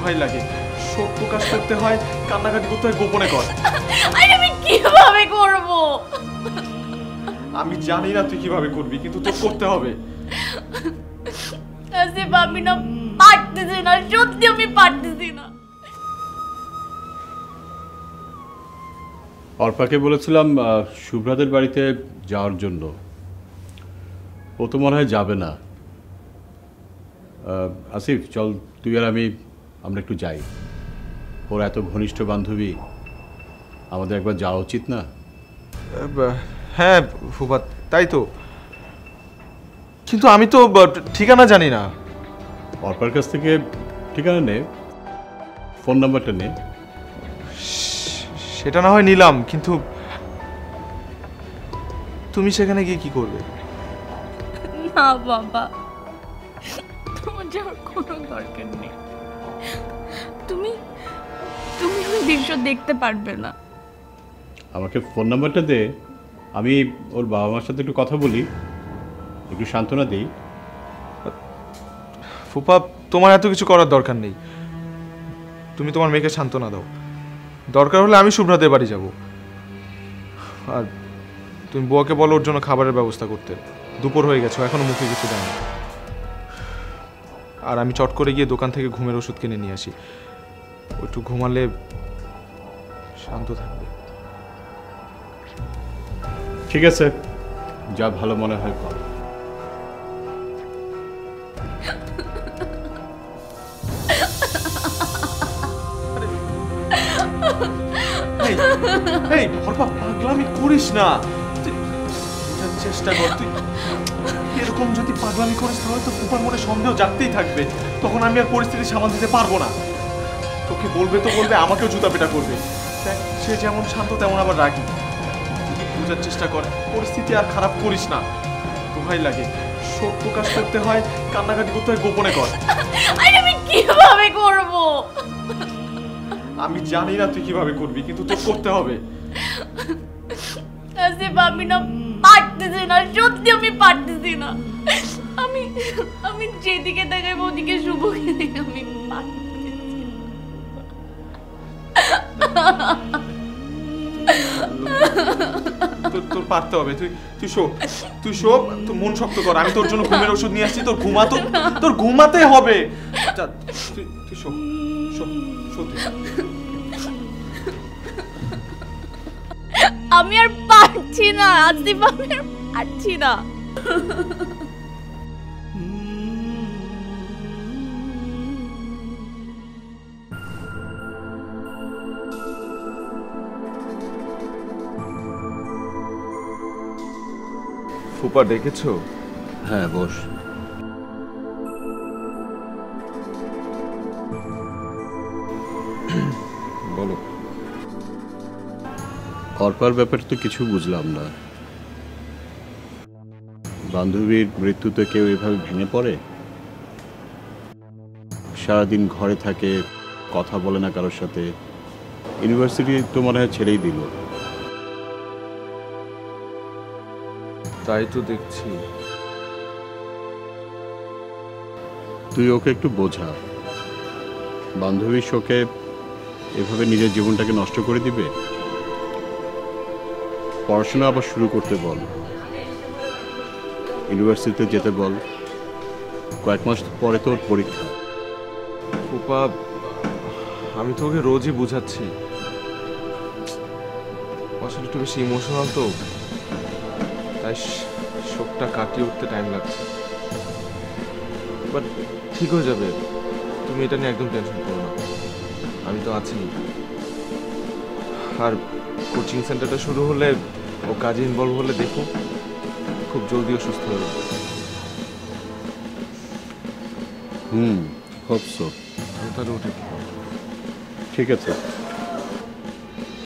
দোহাই লাগে, শোক প্রকাশ করতে হয়, কান্নাকাটি করতে হয়, গোপনে কর। আমি কিভাবে করব? আমি জানি না তুই কিভাবে করবি, কিন্তু তোর করতে হবে। আসিফ, আমি না পারতেছি না, সত্যি আমি পারতেছি না। অর্পাকে বলেছিলাম শুভ্রাদের বাড়িতে যাওয়ার জন্য, ও তো মনে হয় যাবে না। আসিফ, চল তুই আর আমরা একটু যাই। ওর এত ঘনিষ্ঠ বান্ধবী, আমাদের একবার যাওয়া উচিত না? হ্যাঁ ফুফা, তাই তো, কিন্তু আমি তো ঠিকানা জানি না। অর্পার কাছ থেকে ঠিকানা নে, ফোন নাম্বারটা নে। সেটা না হয় নিলাম, কিন্তু তুমি সেখানে গিয়ে কি করবে? না বাবা, তোমার যাওয়ার কোনো দরকার নেই। তুমি তুমি ওই দৃশ্য দেখতে পারবে না। আমাকে ফোন নাম্বারটা দে, আমি ওর বাবা মার সাথে একটু কথা বলি, একটু সান্ত্বনা দিই। ফুপা, তোমার এত কিছু করার দরকার নেই। তুমি তোমার মেয়েকে সান্ত্বনা দাও, দরকার হলে আমি শুভ্রাদের বাড়ি যাব। আর তুমি বুয়াকে বলো ওর জন্য খাবারের ব্যবস্থা করতে, দুপুর হয়ে গেছে, এখনো মুখে কিছু দেয়নি। আর আমি চট করে গিয়ে দোকান থেকে ঘুমের ওষুধ কিনে নিয়ে আসি, একটু ঘুমালে শান্ত থাকবে। ঠিক আছে, যা ভালো মনে হয় কর। পাগলামি করিস না, চেষ্টা কর। তুই এরকম যদি পাগলামি করিস তাহলে তো ফুপার মনে সন্দেহ জাগতেই থাকবে, তখন আমি আর পরিস্থিতি সামাল দিতে পারবো না। তোকে বলবে তো বলবে, আমাকেও জুতা পেটা করবে। দেখ, সে যেমন শান্ত তেমন আবার রাগি। বোঝার চেষ্টা কর, পরিস্থিতি আর খারাপ করিস না। দোহাই লাগে, শোক প্রকাশ করতে হয়, কান্নাকাটি করতে হয়, গোপনে কর। আমি কিভাবে করব? আমি জানি না তুই কিভাবে করবি, কিন্তু তোর করতে হবে। আসিফ, আমি না পারতেছি না, সত্যি আমি পারতেছি না। আমি আমি যেদিকে তাকাইব ওদিকে শুভকে দেখে আমি পারতেছি না। তোর পারতে হবে, তুই শোক, তুই শোক, তুই মন শক্ত কর। আমি তোর জন্য ঘুমের ওষুধ নিয়ে আসছি, তোর ঘুমাতে হবে। তুই শোক, শোক, সত্যি। আমি আর পারছি না আসিফ, আমি আর পারছি না। ফুপা ডেকেছো? হ্যাঁ, বস। বলো। অর্পার ব্যাপারে তো কিছু বুঝলাম না। বান্ধবীর মৃত্যুতে কেউ এভাবে ভেঙে পড়ে? সারাদিন ঘরে থাকে, কথা বলে না কারোর সাথে। ইউনিভার্সিটি তো মনে হয় ছেড়েই দিল। তাই তো দেখছি। তুই ওকে একটু বোঝা, বান্ধবীর শোকে এভাবে নিজের জীবনটাকে নষ্ট করে দিবে। পড়াশোনা আবার শুরু করতে বল, ইউনিভার্সিটিতে যেতে বল। কয়েক মাস পরে তোর পরীক্ষা। ফুপা, আমি তো ওকে রোজই বুঝাচ্ছি, আসলে একটু বেশি ইমোশনাল তো, তাই শোকটা কাটিয়ে উঠতে টাইম লাগছে। বাট ঠিক হয়ে যাবে, তুমি এটা নিয়ে একদম টেনশন করো না, আমি তো আছি। আর কোচিং সেন্টারটা শুরু হলে, ও কাজে ইনভলভ হলে দেখো, খুব জলদিও সুস্থ হয়ে যাবে। Hope so. আমি তাহলে উঠে। ঠিক আছে।